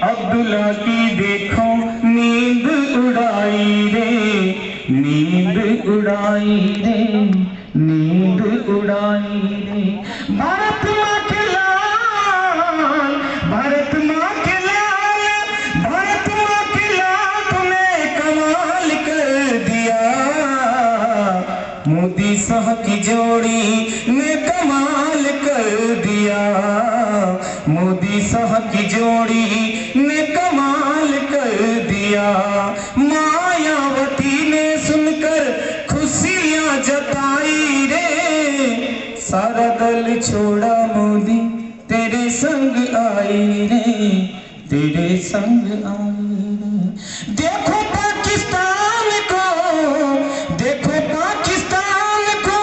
अब्दुल्ला की देखो नींद उड़ाई रे, नींद उड़ाई रे, नींद उड़ाई रे। भारत माँ के लाल, भारत माँ के लाल, भारत माँ के लाल तूने कमाल कर दिया। मोदी शाह की जोड़ी ने कमाल कर दिया, मोदी शाह की जोड़ी ने कमाल कर दिया। मायावती ने सुनकर खुशियां जताई रे, सारा दल छोड़ा मोदी तेरे संग आई रे, तेरे संग आई रे। देखो पाकिस्तान को, देखो पाकिस्तान को,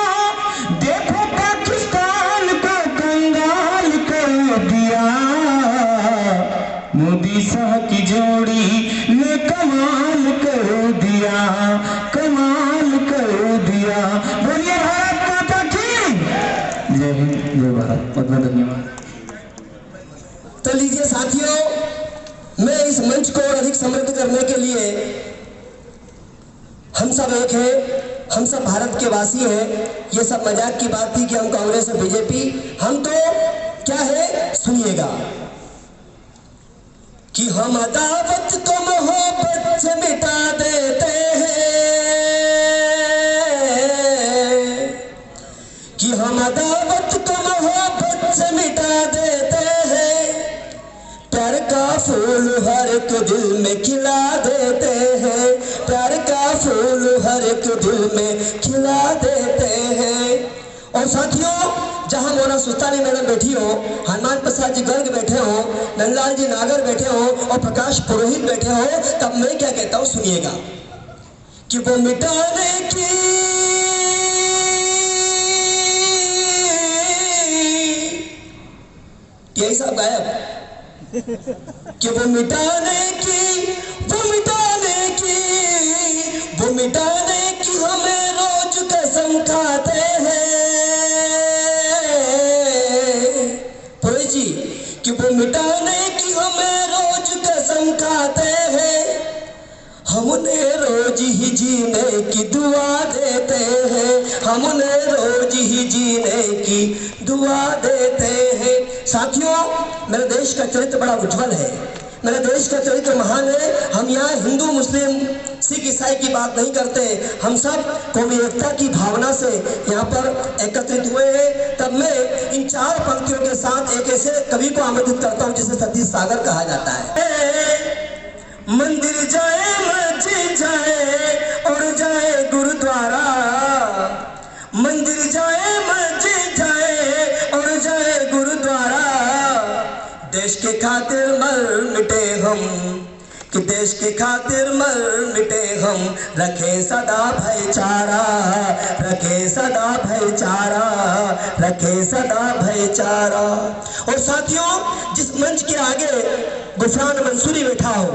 देखो पाकिस्तान को कंगाल कर दिया। मोदी शाह की जोड़ी ने कमाल कर दिया, कमाल कर दिया। बोलिए भारत माता की जय हिंद, जय भारत। बहुत बहुत धन्यवाद। तो लीजिए साथियों, मैं इस मंच को और अधिक समृद्ध करने के लिए, हम सब एक हैं, हम सब भारत के वासी हैं। ये सब मजाक की बात थी कि हम कांग्रेस और बीजेपी, हम तो क्या है सुनिएगा कि हम अदावत को मोहब्बत से मिटा देते हैं, कि हम अदावत को मोहब्बत से मिटा देते हैं। प्यार का फूल हर एक दिल में खिला देते हैं, प्यार का फूल हर एक दिल में खिला देते हैं। और साथियों, जहां मोना सुल्तानी मैडम बैठी हो, हनुमान प्रसाद जी गर्ग बैठे हो, नंदलाल जी नागर बैठे हो और प्रकाश पुरोहित बैठे हो, तब मैं क्या कहता हूं सुनिएगा कि वो मिटाने की यही सब गायब कि वो मिटाने की, वो मिटाने की, वो मिटाने की हमें रोज कसम खाते हैं पुरोहित जी, कि वो मिटाने की हमें रोज कसम खाते हैं। हम उन्हें रोज ही जीने की दुआ देते हैं, हम उन्हें रोज ही जीने की दुआ देते हैं। साथियों, मेरे देश का चरित्र बड़ा उज्जवल है, मेरे देश का चरित्र महान है। हम यहाँ हिंदू मुस्लिम सिख ईसाई की बात नहीं करते, हम सब कौमी एकता की भावना से यहाँ पर एकत्रित हुए हैं। तब मैं इन चार पंक्तियों के साथ एक ऐसे कवि को आमंत्रित करता हूँ जिसे सतीश सागर कहा जाता है। मंदिर जाए, मस्जिद जाए और जाए गुरुद्वारा, मंदिर जाए, मस्जिद जाए और जाए गुरुद्वारा। देश के खातिर मर मिटे हम, कि देश के खातिर मर मिटे हम, रखे सदा भाईचारा, रखे सदा भाईचारा, रखे सदा भाईचारा। और साथियों, जिस मंच के आगे गुफरान मंसूरी बैठा हो,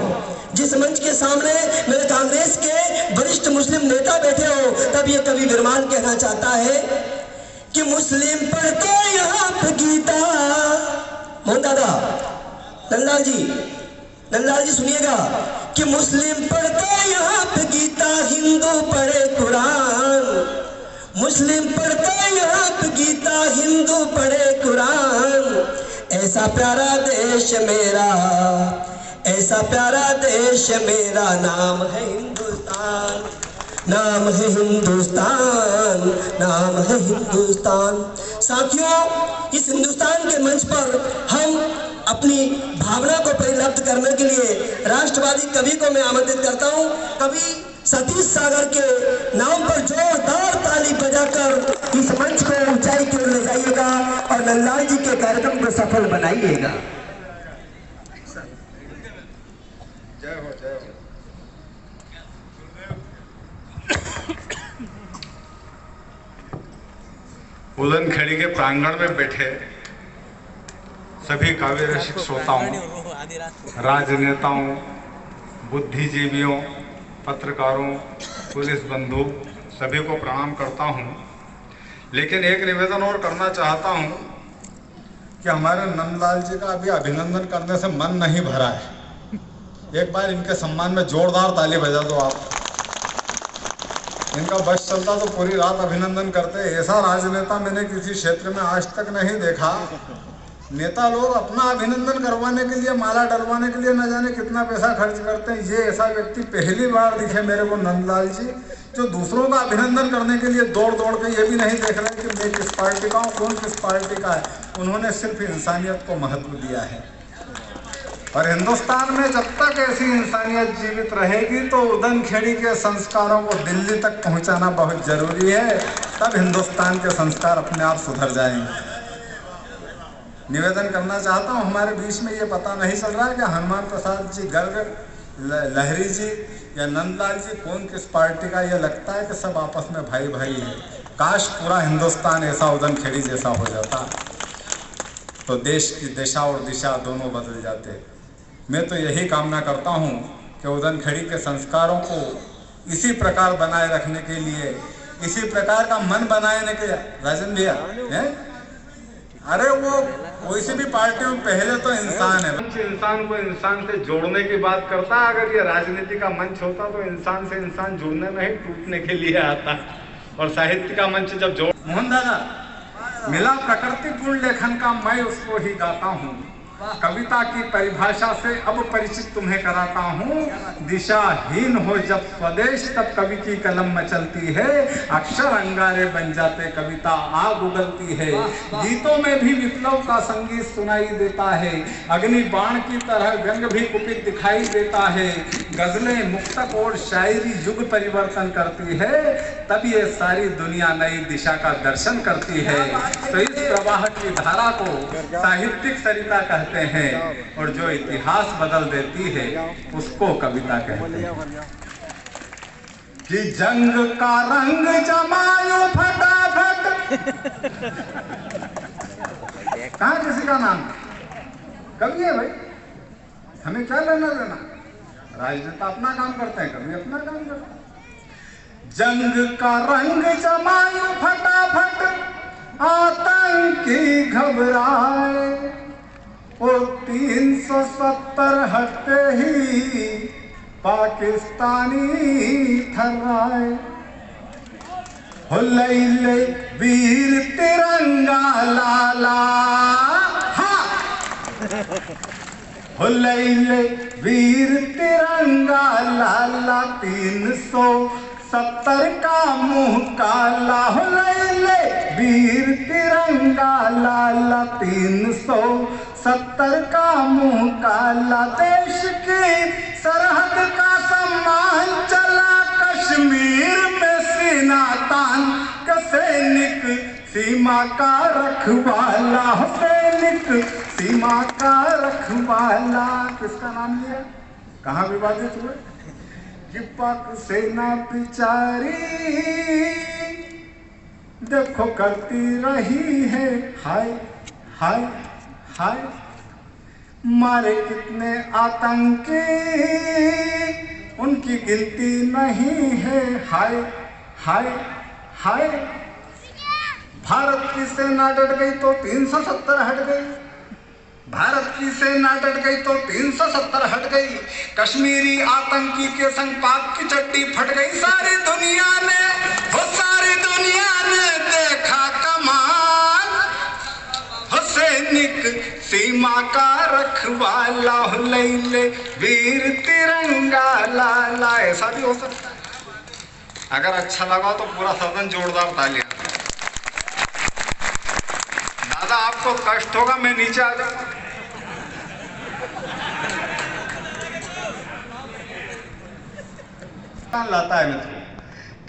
जिस मंच के सामने मेरे कांग्रेस के वरिष्ठ मुस्लिम नेता बैठे हो, तब ये कवि बिरमान कहना चाहता है कि मुस्लिम पढ़ते यहाँ पे गीता। मोहन दादा, नंदलाल जी सुनिएगा कि मुस्लिम पढ़ते यहाँ पे गीता, हिंदू पढ़े कुरान। मुस्लिम पढ़ते यहाँ पे गीता, हिंदू पढ़े कुरान। ऐसा प्यारा देश मेरा, ऐसा प्यारा देश मेरा, नाम है हिंदुस्तान, नाम है हिंदुस्तान, नाम है हिंदुस्तान। साथियों, इस हिंदुस्तान के मंच पर हम अपनी भावना को परिलब्ध करने के लिए राष्ट्रवादी कवि को मैं आमंत्रित करता हूं। कवि सतीश सागर के नाम पर जोरदार ताली बजाकर इस मंच को ऊंचाई की ओर ले जाइएगा और नंदलाल जी के कार्यक्रम को सफल बनाइएगा। जय हो, जय हो। उदन खड़ी के प्रांगण में बैठे सभी काव्य रसिक श्रोताओं, राजनेताओं, बुद्धिजीवियों, पत्रकारों, पुलिस बंधु, सभी को प्रणाम करता हूं। लेकिन एक निवेदन और करना चाहता हूं कि हमारे नंदलाल जी का अभी अभिनंदन करने से मन नहीं भरा है। एक बार इनके सम्मान में जोरदार ताली बजा दो आप। इनका बस चलता तो पूरी रात अभिनंदन करते। ऐसा राजनेता मैंने किसी क्षेत्र में आज तक नहीं देखा। नेता लोग अपना अभिनंदन करवाने के लिए, माला डलवाने के लिए न जाने कितना पैसा खर्च करते हैं। ये ऐसा व्यक्ति पहली बार दिखे मेरे को, नंदलाल जी, जो दूसरों का अभिनंदन करने के लिए दौड़ दौड़ के ये भी नहीं देख रहे कि मैं किस पार्टी का हूँ, कौन किस पार्टी का है। उन्होंने सिर्फ इंसानियत को महत्व दिया है। और हिंदुस्तान में जब तक ऐसी इंसानियत जीवित रहेगी तो उदनखेड़ी के संस्कारों को दिल्ली तक पहुंचाना बहुत जरूरी है। तब हिंदुस्तान के संस्कार अपने आप सुधर जाएंगे। निवेदन करना चाहता हूं, हमारे बीच में ये पता नहीं चल रहा है कि हनुमान प्रसाद जी गर्ग, लहरी जी या नंदलाल जी कौन किस पार्टी का। ये लगता है कि सब आपस में भाई भाई है। काश पूरा हिंदुस्तान ऐसा उदनखेड़ी जैसा हो जाता तो देश की दिशा और दिशा दोनों बदल जाते। मैं तो यही कामना करता हूं कि उदनखेड़ी के संस्कारों को इसी प्रकार बनाए रखने के लिए, इसी प्रकार का मन बनाने के लिए, राजन भैया हैं, अरे वो किसी भी पार्टी में पहले तो इंसान है। इंसान को इंसान से जोड़ने की बात करता है। अगर ये राजनीति का मंच होता तो इंसान से इंसान जुड़ने में ही टूटने के लिए आता। और साहित्य का मंच जब जोड़, मोहन दादा, मिला प्रकृतिपूर्ण लेखन का मैं उसको ही गाता हूँ। कविता की परिभाषा से अब परिचित तुम्हें कराता हूँ। दिशाहीन हो जब स्वदेश तब कवि की कलम मचलती है। अक्षर अंगारे बन जाते कविता आग उगलती है। गीतों में भी विप्लव का संगीत सुनाई देता है। अग्नि बाण की तरह व्यंग भी कुपित दिखाई देता है। गजलें, मुक्तक और शायरी युग परिवर्तन करती है। तब ये सारी दुनिया नई दिशा का दर्शन करती है। तो इस प्रवाह की धारा को साहित्यिक सरिता कहते हैं और जो इतिहास बदल देती है उसको कविता कहते हैं। कि जंग का रंग जमायो फटाफट। कहाँ किसी का नाम? कवि है भाई, हमें क्या लेना देना। राजनेता अपना काम करते हैं, कवि अपना काम करते हैं। जंग का रंग जमायो फटाफट, आतंकी घबराए। और 370 हटते ही पाकिस्तानी थर्राए। हो लैले वीर तिरंगा लाला, हाँ, हो लैले वीर तिरंगा लाला। 370 का मुंह काला। हो लैले वीर तिरंगा लाला। 370 का मुंह काला। देश की सरहद का सम्मान चला कश्मीर में सीना तान के। सैनिक सीमा का रखवाला, सैनिक सीमा का रखवाला। किसका नाम लिया? कहाँ विवादित हुए कि पाक सेना बिचारी देखो करती रही है हाय हाय हाय। मारे कितने आतंकी उनकी गिनती नहीं है हाय हाय हाय। भारत की सेना डट गई तो 370 हट गई। भारत की सेना डट गई तो 370 हट गई। कश्मीरी आतंकी के संग पाक की चड्डी फट गई। सारी दुनिया ने, वो सारी दुनिया ने देखा कमाल। हो सैनिक सीमा का रखवाला। लैले वीर तिरंगा लाला। ऐसा भी हो सकता है। अगर अच्छा लगा तो पूरा सदन जोरदार तालियां। दादा आपको कष्ट होगा, मैं नीचे आ जाऊंगा। लाता है मित्रों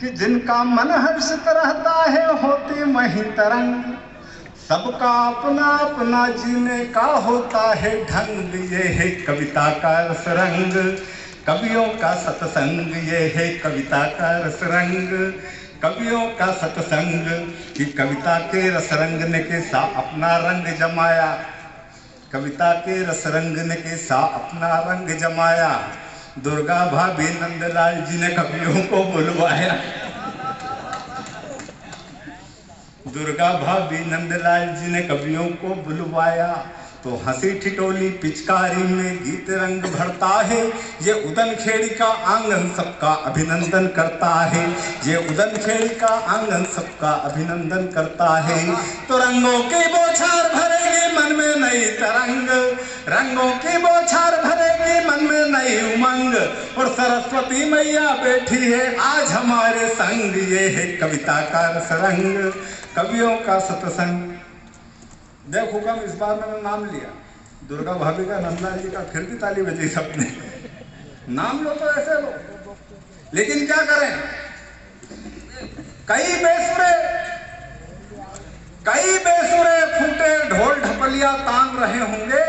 कि जिनका मन हर्षित रहता है होती वही तरंग। सबका अपना अपना जीने का होता है ढंग। ये है कविता का रस रंग, कवियों का सत्संग। ये है कविता का रस रंग, कवियों का सत्संग। कि कविता के रस रंग ने के सा अपना रंग जमाया। कविता के रस रंग ने के सा अपना रंग जमाया। दुर्गा भाभी नंदलाल जी ने कवियों को बुलवाया। दुर्गा भाभी नंदलाल जी ने कवियों को बुलवाया। तो हंसी ठिठोली पिचकारी में गीत रंग भरता है। ये उदनखेड़ी का आंगन सबका अभिनंदन करता है। ये उदनखेड़ी का आंगन सबका अभिनंदन करता है। तो रंगों की बौछार भरेगी मन में नई तरंग, रंगों की बौछार भरेगी मन में नई उमंग। और सरस्वती मैया बैठी है आज हमारे संग, ये है कविता का रसरंग, कवियों का सत्संग। देखो कम इस बार मैंने नाम लिया दुर्गा भाभी का, नंदलाल जी का, फिर भी ताली बजी सबने। नाम लो तो ऐसे लो, लेकिन क्या करें, कई बेसुरे फूटे ढोल ढपलिया तान रहे होंगे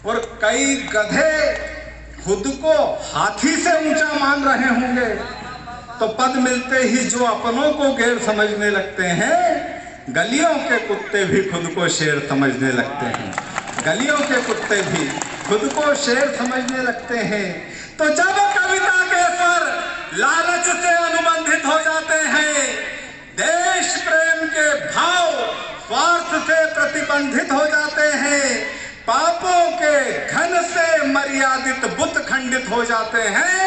और कई गधे खुद को हाथी से ऊंचा मान रहे होंगे। तो पद मिलते ही जो अपनों को गैर समझने लगते हैं, गलियों के कुत्ते भी खुद को शेर समझने लगते हैं। गलियों के कुत्ते भी खुद को शेर समझने लगते हैं। तो जब कविता के स्वर लालच से अनुबंधित हो जाते हैं, देश प्रेम के भाव स्वार्थ से प्रतिबंधित हो जाते हैं, पापों के घन से मर्यादित बुत खंडित हो जाते हैं,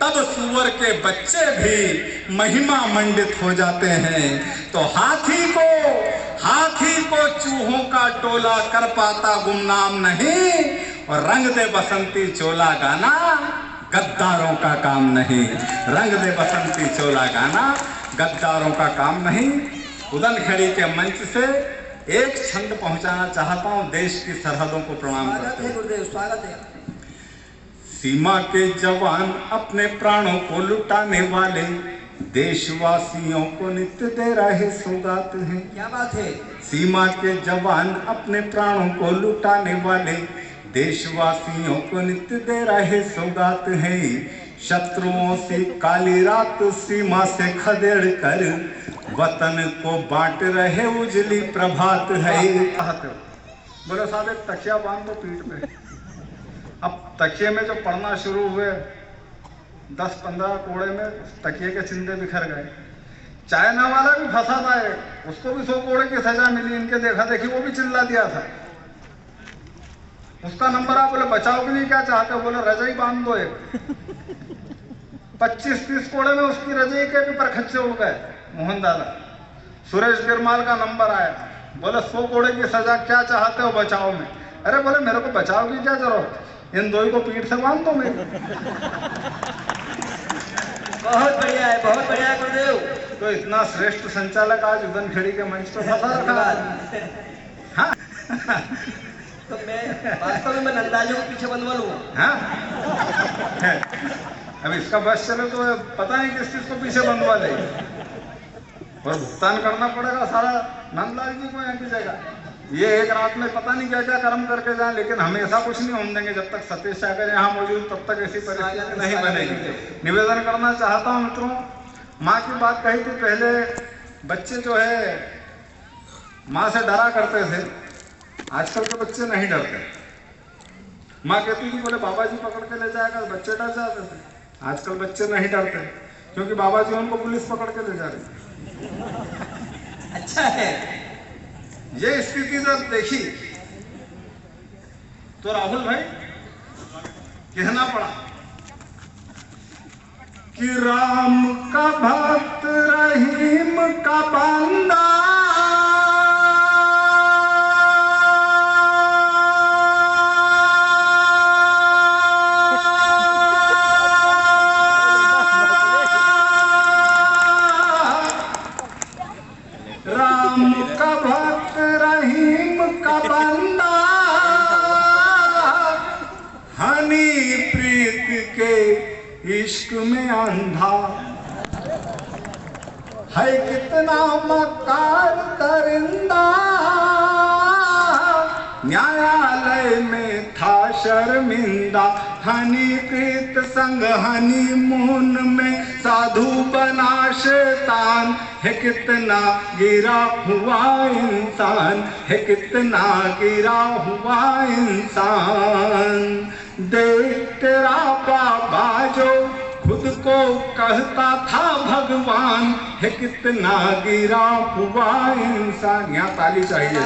तब सुअर के बच्चे भी महिमा मंडित हो जाते हैं। तो हाथी को चूहों का टोला कर पाता गुमनाम नहीं, और रंग दे बसंती चोला गाना गद्दारों का काम नहीं। रंग दे बसंती चोला गाना गद्दारों का काम नहीं। उदनखेड़ी के मंच से एक छंद पहुंचाना चाहता हूं, देश की सरहदों को प्रणाम करते हैं। गुरुदेव स्वागत है। सीमा के जवान अपने प्राणों को लुटाने वाले देशवासियों को नित्य दे रहे सौगात हैं। क्या बात है। सीमा के जवान अपने प्राणों को लुटाने वाले देशवासियों को नित्य दे रहे सौगात हैं। शत्रुओं से काली रात सीमा से खदेड़ कर वतन को बांट रहे उजली प्रभात है। बोले साहब एक तकिया बांध दो पीठ पे। अब तकिए में जो पढ़ना शुरू हुए 10-15 कोड़े में तकिए के चिंदे बिखर गए। चाइना वाला भी फंसा था एक, उसको भी 100 कोड़े की सजा मिली। इनके देखा देखी वो भी चिल्ला दिया था। उसका नंबर आप बोले बचाओ के लिए क्या चाहते हो, बोले रजाई बांध दो एक। 25-30 कोड़े में उसकी रजाई के भी परखच्चे उड़ गए। मोहन दादा सुरेश गिरमाल का नंबर आया, बोले 100 कोड़े की सजा क्या चाहते हो बचाओ में। अरे बोले मेरे को बचाव की क्या जरूरत, इन दो को पीठ से बांध दो मेरी। बहुत बढ़िया है, बहुत बढ़िया है गुरुदेव। तो इतना श्रेष्ठ संचालक आज उदनखेड़ी के मंच पर फंसा रखा। हाँ तो मैं वास्तव में नंदालियों को पीछे बंधवा लूंगा। हाँ अब इसका बस चले तो पता नहीं किस चीज को पीछे बंधवा ले, और भुगतान करना पड़ेगा सारा नंदलाल जी को यहाँ की जगह। ये एक रात में पता नहीं क्या क्या कर्म करके जाए, लेकिन हमेशा कुछ नहीं होने देंगे। जब तक सतीश सागर यहाँ मौजूद तब तक ऐसी परिस्थिति नहीं बनेगी। निवेदन करना चाहता हूँ मित्रों, माँ की बात कही थी पहले, बच्चे जो है माँ से डरा करते थे, आजकल के बच्चे नहीं डरते। माँ कहती थी बोले बाबा जी पकड़ के ले जाएगा, बच्चे डर जाते थे। आजकल बच्चे नहीं डरते क्योंकि बाबा जी उनको पुलिस पकड़ के ले जा रही। अच्छा है। ये स्थिति जब देखी तो राहुल भाई कहना पड़ा कि राम का भक्त रहीम का बंदा, राम का भक्त रहीम का बंदा, हनी प्रीत के इश्क में अंधा है, कितना मकार दरिंदा, न्यायालय में था शर्मिंदा, हनी प्रीत संग हनी मून में साधु बना शैतान, है कितना गिरा हुआ इंसान, है कितना गिरा हुआ इंसान। देख तेरा बाबा जो खुद को कहता था भगवान, है कितना गिरा हुआ इंसान। यहाँ ताली चाहिए।